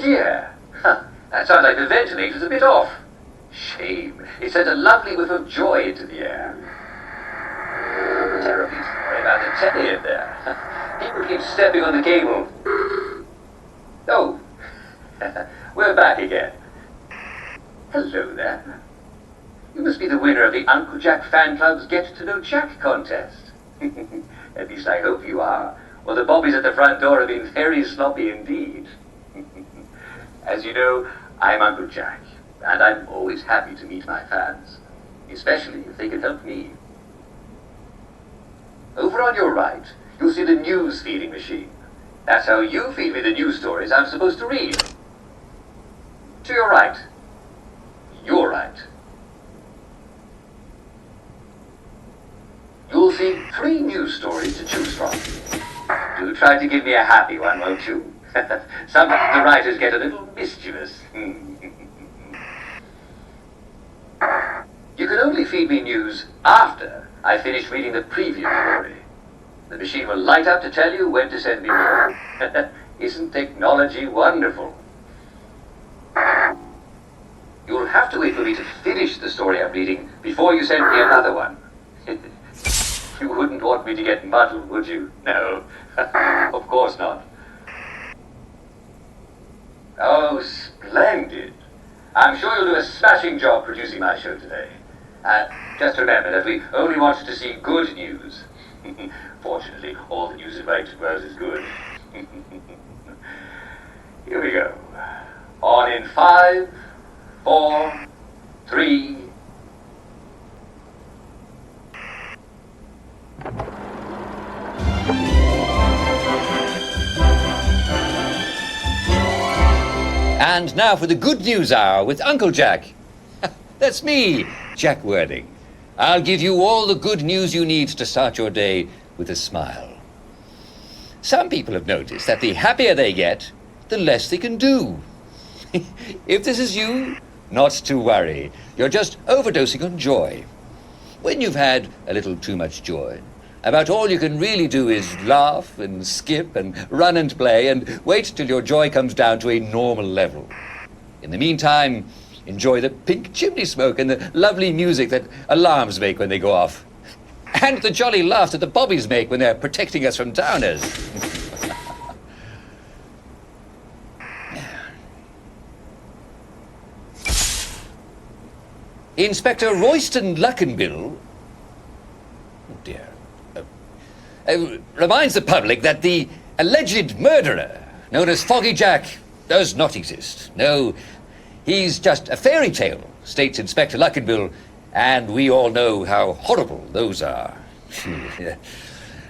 dear. That sounds like the ventilator's a bit off. Shame. It sent a lovely whiff of joy into the air. Terribly sorry about the telly in there. People keep stepping on the cable. Oh, we're back again. Hello there. You must be the winner of the Uncle Jack Fan Club's Get to Know Jack contest. At least I hope you are. Well, the bobbies at the front door have been very sloppy indeed. As you know, I'm Uncle Jack, and I'm always happy to meet my fans, especially if they can help me. Over on your right, you'll see the news feeding machine. That's how you feed me the news stories I'm supposed to read. To your right. Your right. You'll see 3 news stories to choose from. Do try to give me a happy one, won't you? Sometimes the writers get a little mischievous. You can only feed me news after I finish reading the previous story. The machine will light up to tell you when to send me more. Isn't technology wonderful? You'll have to wait for me to finish the story I'm reading before you send me another one. You wouldn't want me to get muddled, would you? No, of course not. Oh, splendid. I'm sure you'll do a smashing job producing my show today. Just remember that we only want to see good news. Fortunately, all the news right to us is good. Here we go. On in 5, 4, 3... And now for the Good News Hour with Uncle Jack. That's me, Jack Worthing. I'll give you all the good news you need to start your day with a smile. Some people have noticed that the happier they get, the less they can do. If this is you, not to worry. You're just overdosing on joy. When you've had a little too much joy, about all you can really do is laugh and skip and run and play and wait till your joy comes down to a normal level. In the meantime, enjoy the pink chimney smoke and the lovely music that alarms make when they go off. And the jolly laughs that the bobbies make when they're protecting us from downers. Inspector Royston Luckenbill, oh dear, reminds the public that the alleged murderer, known as Foggy Jack, does not exist. No, he's just a fairy tale, states Inspector Luckenbill, and we all know how horrible those are.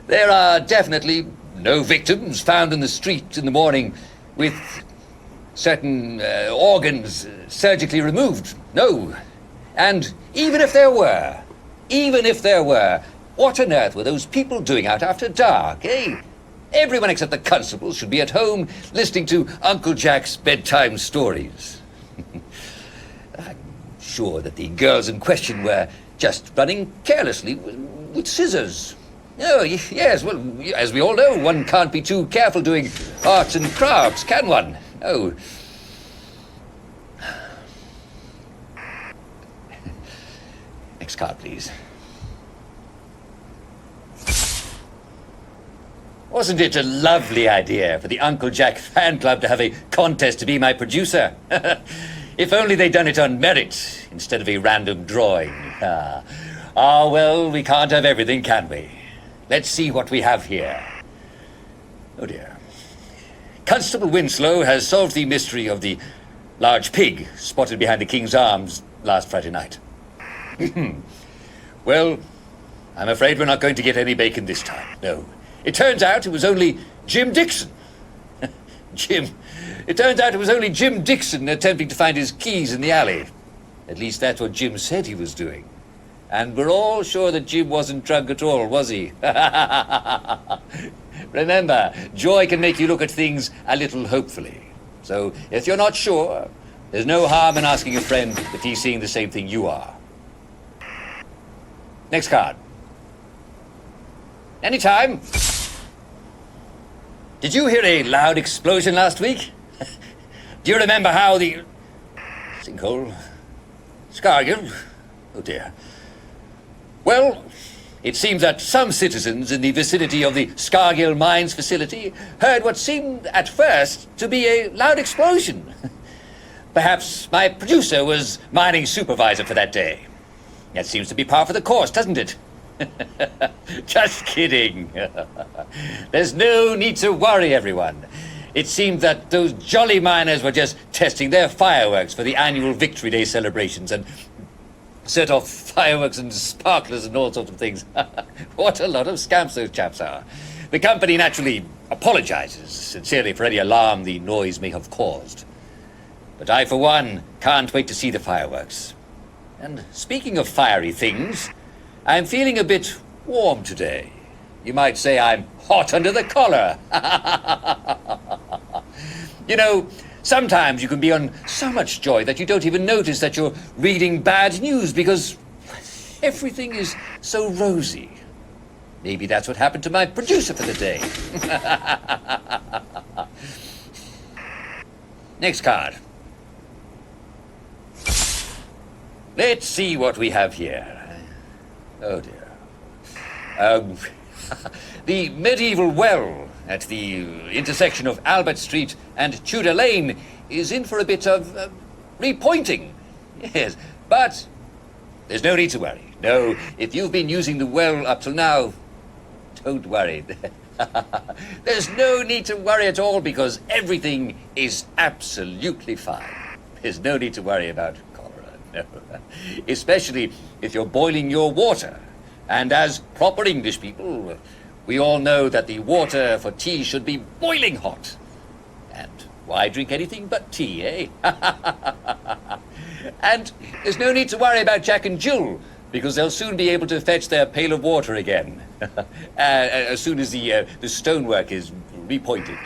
There are definitely no victims found in the street in the morning with certain organs surgically removed. No. And even if there were, what on earth were those people doing out after dark, eh? Everyone except the constables should be at home listening to Uncle Jack's bedtime stories. I'm sure that the girls in question were just running carelessly with scissors. Oh, yes, well, as we all know, one can't be too careful doing arts and crafts, can one? Oh. Next card, please. Wasn't it a lovely idea for the Uncle Jack Fan Club to have a contest to be my producer? If only they'd done it on merit instead of a random drawing. Well, we can't have everything, can we? Let's see what we have here. Oh dear. Constable Winslow has solved the mystery of the large pig spotted behind the King's Arms last Friday night. Well, I'm afraid we're not going to get any bacon this time, no. It turns out it was only Jim Dixon. It turns out it was only Jim Dixon attempting to find his keys in the alley. At least that's what Jim said he was doing. And we're all sure that Jim wasn't drunk at all, was he? Remember, joy can make you look at things a little hopefully. So if you're not sure, there's no harm in asking a friend if he's seeing the same thing you are. Next card. Anytime. Did you hear a loud explosion last week? Do you remember how the... Sinkhole? Scargill? Oh dear. Well, it seems that some citizens in the vicinity of the Scargill Mines facility heard what seemed at first to be a loud explosion. Perhaps my producer was mining supervisor for that day. That seems to be par for the course, doesn't it? Just kidding. There's no need to worry, everyone. It seemed that those jolly miners were just testing their fireworks for the annual Victory Day celebrations and set off fireworks and sparklers and all sorts of things. What a lot of scamps those chaps are. The company naturally apologizes sincerely for any alarm the noise may have caused. But I, for one, can't wait to see the fireworks. And speaking of fiery things, I'm feeling a bit warm today. You might say I'm hot under the collar. You know, sometimes you can be on so much joy that you don't even notice that you're reading bad news because everything is so rosy. Maybe that's what happened to my producer for the day. Next card. Let's see what we have here. Oh dear. The medieval well at the intersection of Albert Street and Tudor Lane is in for a bit of repointing. Yes, but there's no need to worry. No, if you've been using the well up till now, don't worry. There's no need to worry at all because everything is absolutely fine. There's no need to worry about cholera, no. Especially if you're boiling your water. And as proper English people, we all know that the water for tea should be boiling hot. And why drink anything but tea, eh? And there's no need to worry about Jack and Jill, because they'll soon be able to fetch their pail of water again, as soon as the stonework is repointed.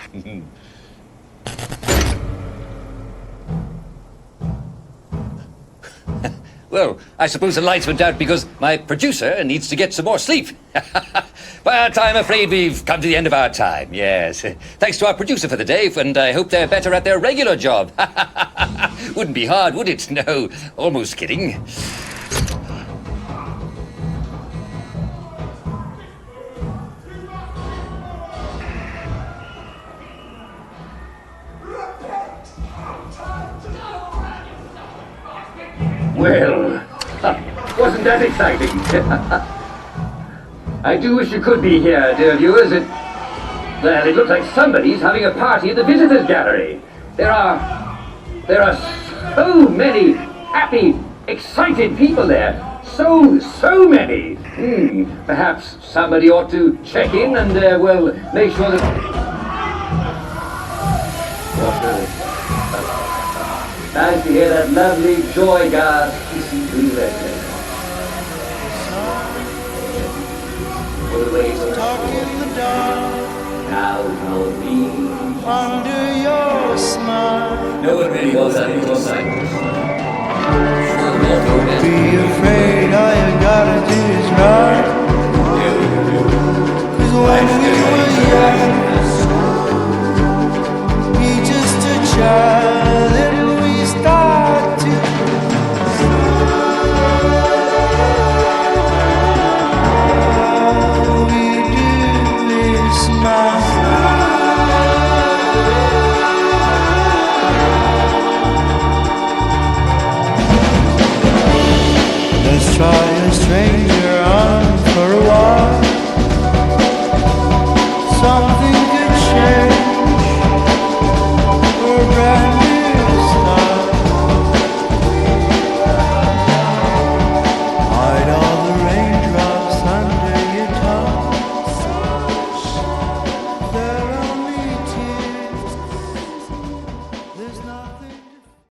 Well, I suppose the lights went out because my producer needs to get some more sleep. But I'm afraid we've come to the end of our time, yes. Thanks to our producer for the day, and I hope they're better at their regular job. Wouldn't be hard, would it? No, almost kidding. Well, wasn't that exciting? I do wish you could be here, dear viewers. Well, it looks like somebody's having a party at the visitors' gallery. There are so many happy, excited people there. So many. Perhaps somebody ought to check in and, well, make sure that... Nice to hear that lovely joy gas kissing through the record. What a way to talk in the dark. Now know me. Under your smile. No one really knows that it was like this. Don't be afraid, all you gotta do is run. 'Cause when we were young, we just a child. Start to all we do is smile. Let's try a stranger on for a while. Some